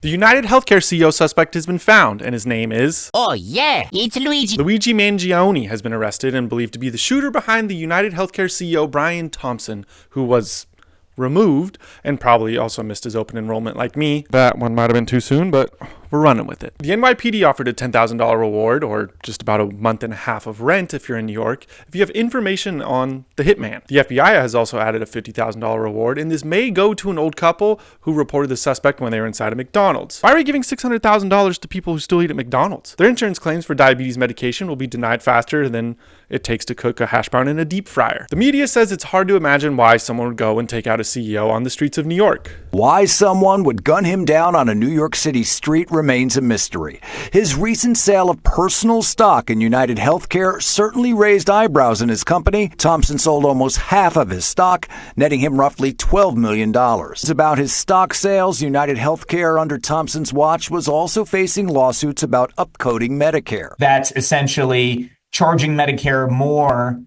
The United Healthcare CEO suspect has been found, and his name is... Oh yeah, it's Luigi. Luigi Mangione has been arrested and believed to be the shooter behind the United Healthcare CEO Brian Thompson, who was removed and probably also missed his open enrollment like me. That one might have been too soon, but we're running with it. The NYPD offered a $10,000 reward, or just about a month and a half of rent if you're in New York, if you have information on the hitman. The FBI has also added a $50,000 reward, and this may go to an old couple who reported the suspect when they were inside a McDonald's. Why are we giving $600,000 to people who still eat at McDonald's? Their insurance claims for diabetes medication will be denied faster than it takes to cook a hash brown in a deep fryer. The media says it's hard to imagine why someone would go and take out a CEO on the streets of New York. Why someone would gun him down on a New York City street remains a mystery. His recent sale of personal stock in United Healthcare certainly raised eyebrows in his company. Thompson sold almost half of his stock, netting him roughly $12 million. About his stock sales, United Healthcare under Thompson's watch was also facing lawsuits about upcoding Medicare. That's essentially charging Medicare more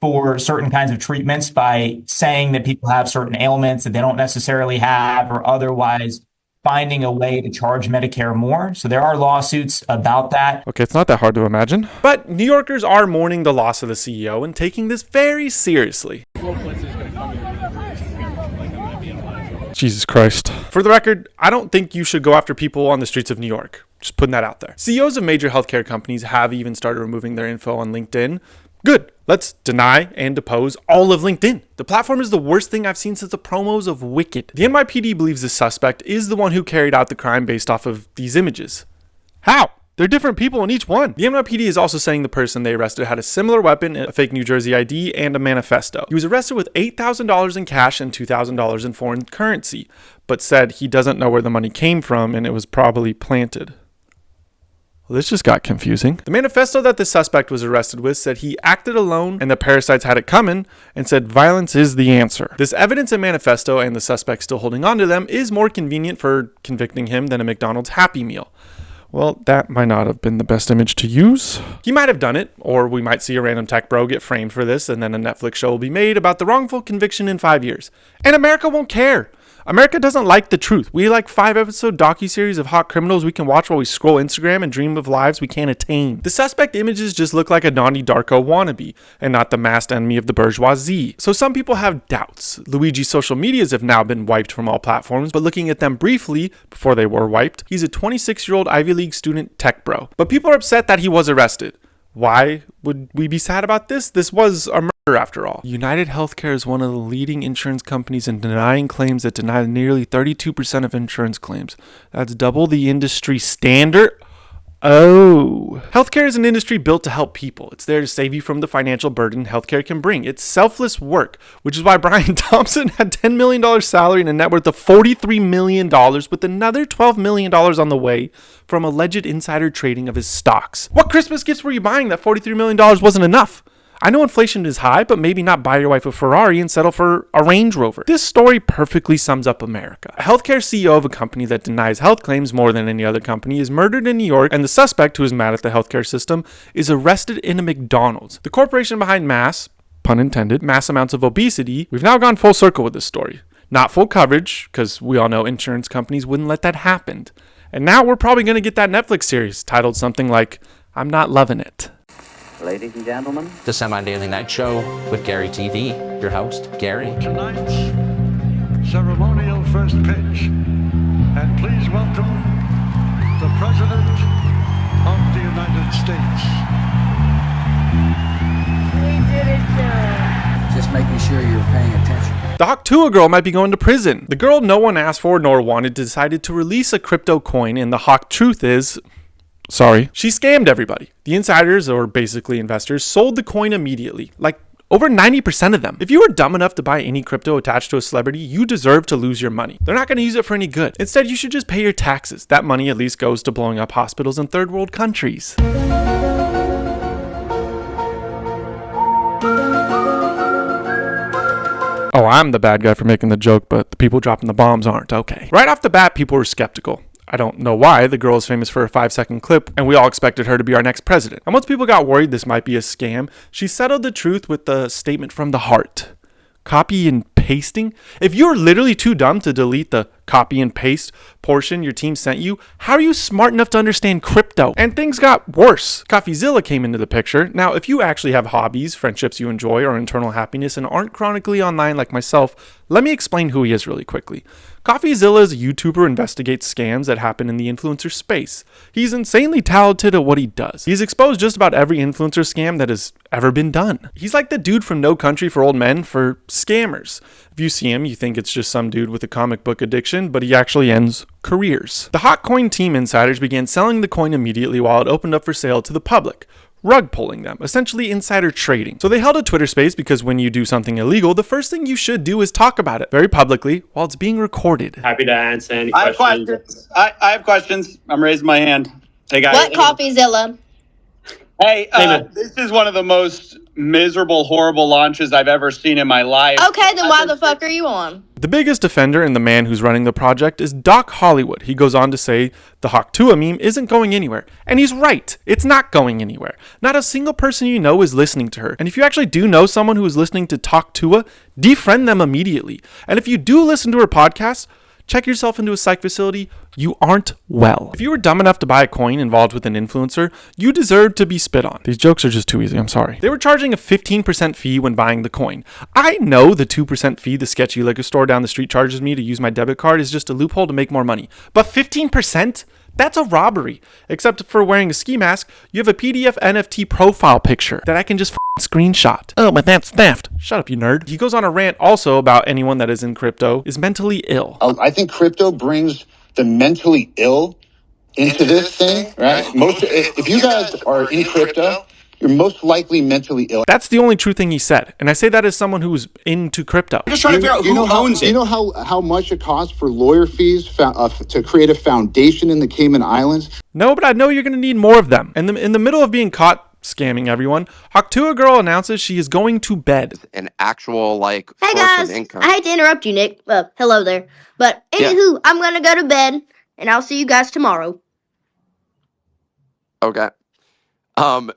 for certain kinds of treatments by saying that people have certain ailments that they don't necessarily have, or otherwise finding a way to charge Medicare more. So there are lawsuits about that. Okay, it's not that hard to imagine. But New Yorkers are mourning the loss of the CEO and taking this very seriously. Jesus Christ. For the record, I don't think you should go after people on the streets of New York. Just putting that out there. CEOs of major healthcare companies have even started removing their info on LinkedIn. Good. Let's deny and depose all of LinkedIn. The platform is the worst thing I've seen since the promos of Wicked. The NYPD believes the suspect is the one who carried out the crime based off of these images. How? They're different people in each one. The NYPD is also saying the person they arrested had a similar weapon, a fake New Jersey ID, and a manifesto. He was arrested with $8,000 in cash and $2,000 in foreign currency, but said he doesn't know where the money came from and it was probably planted. Well, this just got confusing. The manifesto that the suspect was arrested with said he acted alone and the parasites had it coming, and said violence is the answer. This evidence and manifesto and the suspect still holding on to them is more convenient for convicting him than a McDonald's Happy Meal. Well, that might not have been the best image to use. He might have done it, or we might see a random tech bro get framed for this, and then a Netflix show will be made about the wrongful conviction in 5 years. And America won't care. America doesn't like the truth. We like 5-episode docuseries of hot criminals we can watch while we scroll Instagram and dream of lives we can't attain. The suspect images just look like a Donnie Darko wannabe, and not the masked enemy of the bourgeoisie. So some people have doubts. Luigi's social medias have now been wiped from all platforms, but looking at them briefly, before they were wiped, he's a 26-year-old Ivy League student tech bro. But people are upset that he was arrested. Why would we be sad about this? This was a murder after all. United Healthcare is one of the leading insurance companies in denying claims that deny nearly 32% of insurance claims. That's double the industry standard. Oh. Healthcare is an industry built to help people. It's there to save you from the financial burden healthcare can bring. It's selfless work, which is why Brian Thompson had $10 million salary and a net worth of $43 million, with another $12 million on the way from alleged insider trading of his stocks. What Christmas gifts were you buying that $43 million wasn't enough? I know inflation is high, but maybe not buy your wife a Ferrari and settle for a Range Rover. This story perfectly sums up America. A healthcare CEO of a company that denies health claims more than any other company is murdered in New York, and the suspect, who is mad at the healthcare system, is arrested in a McDonald's. The corporation behind mass, pun intended, mass amounts of obesity, we've now gone full circle with this story. Not full coverage, because we all know insurance companies wouldn't let that happen. And now we're probably going to get that Netflix series titled something like, I'm Not Loving It. Ladies and gentlemen, The Semi-Daily Night Show with Gary TV, your host, Gary. Tonight's ceremonial first pitch. And please welcome the President of the United States. We did it, sir. just making sure you're paying attention. The Hawk Tuah girl might be going to prison. The girl no one asked for nor wanted decided to release a crypto coin, and the Hawk truth is... Sorry. She scammed everybody. The insiders, or basically investors, sold the coin immediately. Like, over 90% of them. If you were dumb enough to buy any crypto attached to a celebrity, you deserve to lose your money. They're not going to use it for any good. Instead, you should just pay your taxes. That money at least goes to blowing up hospitals in third world countries. Oh, I'm the bad guy for making the joke, but the people dropping the bombs aren't. Okay. Right off the bat, people were skeptical. I don't know why. The girl is famous for a 5-second clip, and we all expected her to be our next president. And once people got worried this might be a scam, she settled the truth with the statement from the heart. Copy and pasting? If you're literally too dumb to delete the copy and paste portion your team sent you, how are you smart enough to understand crypto? And things got worse. CoffeeZilla came into the picture. Now, if you actually have hobbies, friendships you enjoy, or internal happiness and aren't chronically online like myself, let me explain who he is really quickly. CoffeeZilla is a YouTuber who investigates scams that happen in the influencer space. He's insanely talented at what he does. He's exposed just about every influencer scam that has ever been done. He's like the dude from No Country for Old Men for scammers. If you see him, you think it's just some dude with a comic book addiction, but he actually ends careers. The Hot Coin team insiders began selling the coin immediately while it opened up for sale to the public, rug pulling them, essentially insider trading. So they held a Twitter space because when you do something illegal, the first thing you should do is talk about it very publicly while it's being recorded. Happy to answer any I have questions. questions. I have questions. I'm raising my hand. Hey guys. What CoffeeZilla? Hey, man. this is one of the most miserable, horrible launches I've ever seen in my life. Okay, then why the fuck are you on? The biggest offender and the man who's running the project is Doc Hollywood. He goes on to say the Hawk Tuah meme isn't going anywhere. And he's right. It's not going anywhere. Not a single person you know is listening to her. And if you actually do know someone who is listening to Hawk Tuah, defriend them immediately. And if you do listen to her podcast, check yourself into a psych facility. You aren't well. If you were dumb enough to buy a coin involved with an influencer, you deserve to be spit on. These jokes are just too easy. I'm sorry. They were charging a 15% fee when buying the coin. I know the 2% fee the sketchy liquor store down the street charges me to use my debit card is just a loophole to make more money. But 15%? That's a robbery. Except for wearing a ski mask, you have a PDF NFT profile picture that I can just screenshot. Oh, but that's theft. Shut up, you nerd. He goes on a rant also about anyone that is in crypto is mentally ill. I think crypto brings the mentally ill into this thing, right? If you guys are in crypto, you're most likely mentally ill. That's the only true thing he said. And I say that as someone who's into crypto. I'm just trying to figure out who owns it. You know how much it costs for lawyer fees to create a foundation in the Cayman Islands? No, but I know you're going to need more of them. And in the middle of being caught scamming everyone, Hawk Tuah girl announces she is going to bed. An actual, Hey source guys, of income. I hate to interrupt you, Nick. Hello there. But anywho, I'm gonna go to bed, and I'll see you guys tomorrow. Okay. I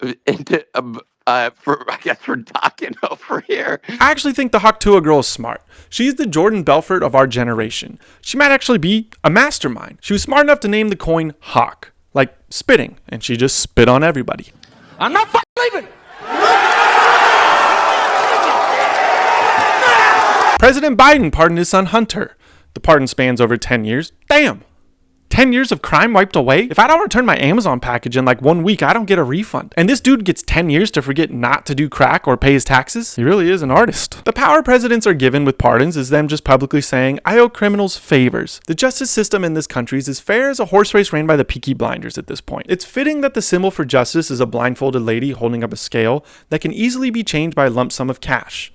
guess we're talking over here. I actually think the Hawk Tuah girl is smart. She's the Jordan Belfort of our generation. She might actually be a mastermind. She was smart enough to name the coin Hawk, like spitting, and she just spit on everybody. I'm not leaving. President Biden pardoned his son Hunter. The pardon spans over 10 years. Damn! 10 years of crime wiped away? If I don't return my Amazon package in 1 week, I don't get a refund. And this dude gets 10 years to forget not to do crack or pay his taxes? He really is an artist. The power presidents are given with pardons is them just publicly saying, I owe criminals favors. The justice system in this country is as fair as a horse race ran by the Peaky Blinders at this point. It's fitting that the symbol for justice is a blindfolded lady holding up a scale that can easily be changed by a lump sum of cash.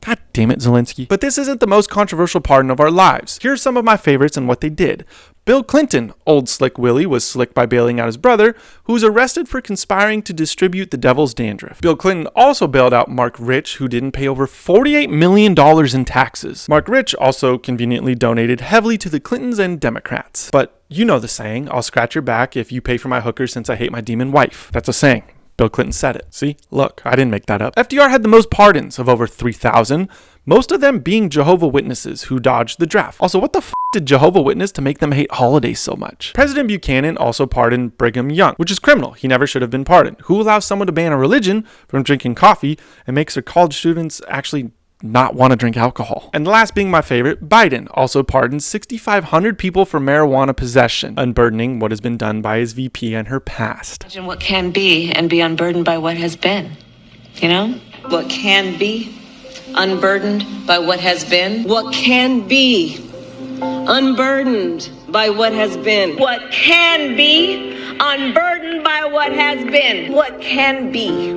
God damn it, Zelensky. But this isn't the most controversial pardon of our lives. Here are some of my favorites and what they did. Bill Clinton, old Slick Willie, was slick by bailing out his brother, who was arrested for conspiring to distribute the devil's dandruff. Bill Clinton also bailed out Mark Rich, who didn't pay over $48 million in taxes. Mark Rich also conveniently donated heavily to the Clintons and Democrats. But you know the saying, I'll scratch your back if you pay for my hooker since I hate my demon wife. That's a saying. Bill Clinton said it. See? Look, I didn't make that up. FDR had the most pardons of over 3,000, most of them being Jehovah Witnesses who dodged the draft. Also, what the f*** did Jehovah Witness to make them hate holidays so much? President Buchanan also pardoned Brigham Young, which is criminal. He never should have been pardoned. Who allows someone to ban a religion from drinking coffee and makes their college students actually not want to drink alcohol? And the last being my favorite, Biden also pardoned 6,500 people for marijuana possession, unburdening what has been done by his VP and her past. Imagine what can be and be unburdened by what has been. You know? What can be unburdened by what has been. What can be unburdened by what has been. What can be unburdened by what has been. What can be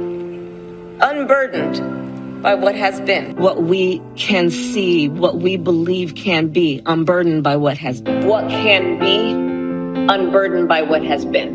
unburdened by what has been. What we can see, what we believe can be unburdened by what has been. What can be unburdened by what has been.